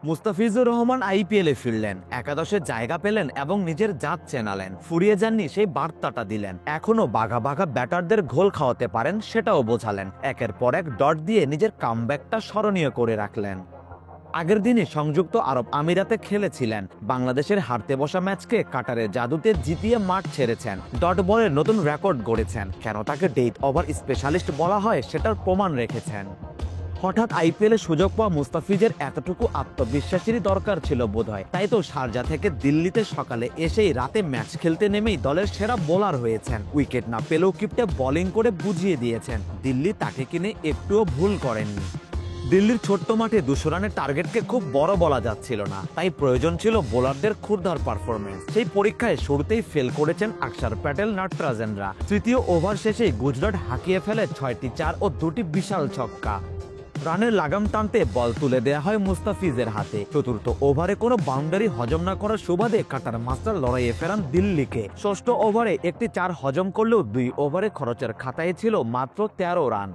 মুস্তাফিজুর রহমান আইপিএলে ফিরলেন, একাদশে জায়গা পেলেন এবং নিজের জাত চেনালেন। ফুরিয়ে যাননি, সেই বার্তাটা দিলেন। এখনো বাঘা বাঘা ব্যাটারদের ঘোল খাওয়াতে পারেন, সেটাও বোঝালেন। একের পর এক ডট দিয়ে নিজের কামব্যাকটা স্মরণীয় করে রাখলেন। আগের দিনই সংযুক্ত আরব আমিরাতে খেলেছিলেন। বাংলাদেশের হারতে বসা ম্যাচকে কাটারের জাদুতে জিতিয়ে মাঠ ছেড়েছেন। ডট বলের নতুন রেকর্ড গড়েছেন। কেন তাকে ডেথ ওভার স্পেশালিস্ট বলা হয় সেটার প্রমাণ রেখেছেন। হঠাৎ আইপিএলে সুযোগ পাওয়া মুস্তাফিজের এতটুকু আত্মবিশ্বাসেরই দরকার ছিল বোধহয়। তাই তো শারজা থেকে দিল্লিতে সকালে এসেই রাতে ম্যাচ খেলতে নেমেই দলের সেরা বোলার হয়েছেন। উইকেট না পেলেও কিপটে বোলিং করে বুঝিয়ে দিয়েছেন। দিল্লি তাকে কিনে একটুও ভুল করেননি। দিল্লির ছোট্ট মাঠে 200 রানের টার্গেটকে খুব বড় বলা যাচ্ছিল না, তাই প্রয়োজন ছিল বোলারদের ক্ষুরধার পারফরমেন্স। সেই পরীক্ষায় শুরুতেই ফেল করেছেন আকসার প্যাটেল, নটরাজনরা। তৃতীয় ওভার শেষেই গুজরাট হাঁকিয়ে ফেলে 6টি 4 ও 2টি বিশাল ছক্কা। রানের লাগাম টানতে বল তুলে দেয়া হয় মুস্তাফিজের হাতে। চতুর্থ ওভারে কোনো বাউন্ডারি হজম না করার সুবাদে কাটার মাস্টার লড়াইয়ে ফেরান দিল্লিকে। ষষ্ঠ ওভারে একটি 4 হজম করলেও 2 ওভারে খরচের খাতায় ছিল মাত্র 13 রান।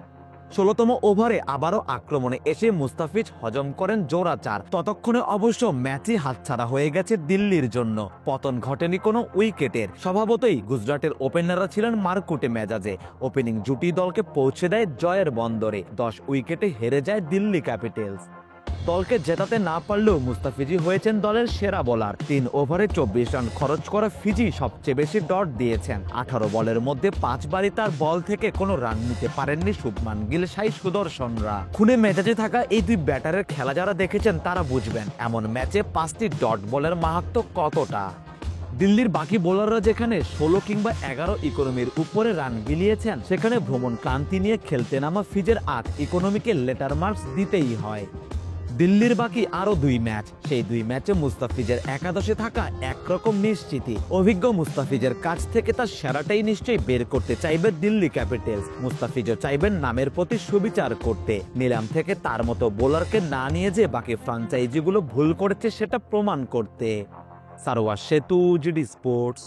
16তম ওভারে আবারও আক্রমণে এসে মুস্তাফিজ হজম করেন জোড়া 4। ততক্ষণে অবশ্য ম্যাচই হাতছাড়া হয়ে গেছে দিল্লির জন্য। পতন ঘটেনি কোনো উইকেটের। স্বভাবতই গুজরাটের ওপেনাররা ছিলেন মারকুটে মেজাজে। ওপেনিং জুটি দলকে পৌঁছে দেয় জয়ের বন্দরে। 10 উইকেটে হেরে যায় দিল্লি ক্যাপিটালস। দলকে জেতাতে না পারলেও মুস্তাফিজই হয়েছেন দলের সেরা বোলার। 3 ওভারে 24 রান খরচ করা ফিজি সবচেয়ে বেশি ডট দিয়েছেন। 18 বলের মধ্যে 5 বারই তার বল থেকে কোনো রান নিতে পারেননি শুভমান গিল, সাই সুদর্শনরা। খুনে মেজাজে থাকা এই দুই ব্যাটারের খেলা যারা দেখেছেন তারা বুঝবেন এমন ম্যাচে 5টি ডট বলের মাহাত্ম্য কতটা। দিল্লির বাকি বোলাররা যেখানে 16 কিংবা 11 ইকোনমির উপরে রান বিলিয়েছেন, সেখানে ভ্রমণ ক্লান্তি নিয়ে খেলতে নামা ফিজের 8 ইকোনমিকে লেটার মার্কস দিতেই হয়। দিল্লির বাকি আরো 2 ম্যাচ, সেই 2 ম্যাচে মুস্তাফিজের একাদশে থাকা একরকম নিশ্চিতই। অভিজ্ঞ মুস্তাফিজের কাছ থেকে তার সেরাটাই নিশ্চয়ই বের করতে চাইবে দিল্লি ক্যাপিটালস। মুস্তাফিজও চাইবেন নামের প্রতি সুবিচার করতে, নিলাম থেকে তার মতো বোলারকে না নিয়ে যে বাকি ফ্রাঞ্চাইজিগুলো ভুল করেছে সেটা প্রমাণ করতে। সারোয়ার সেতু, জিডি স্পোর্টস।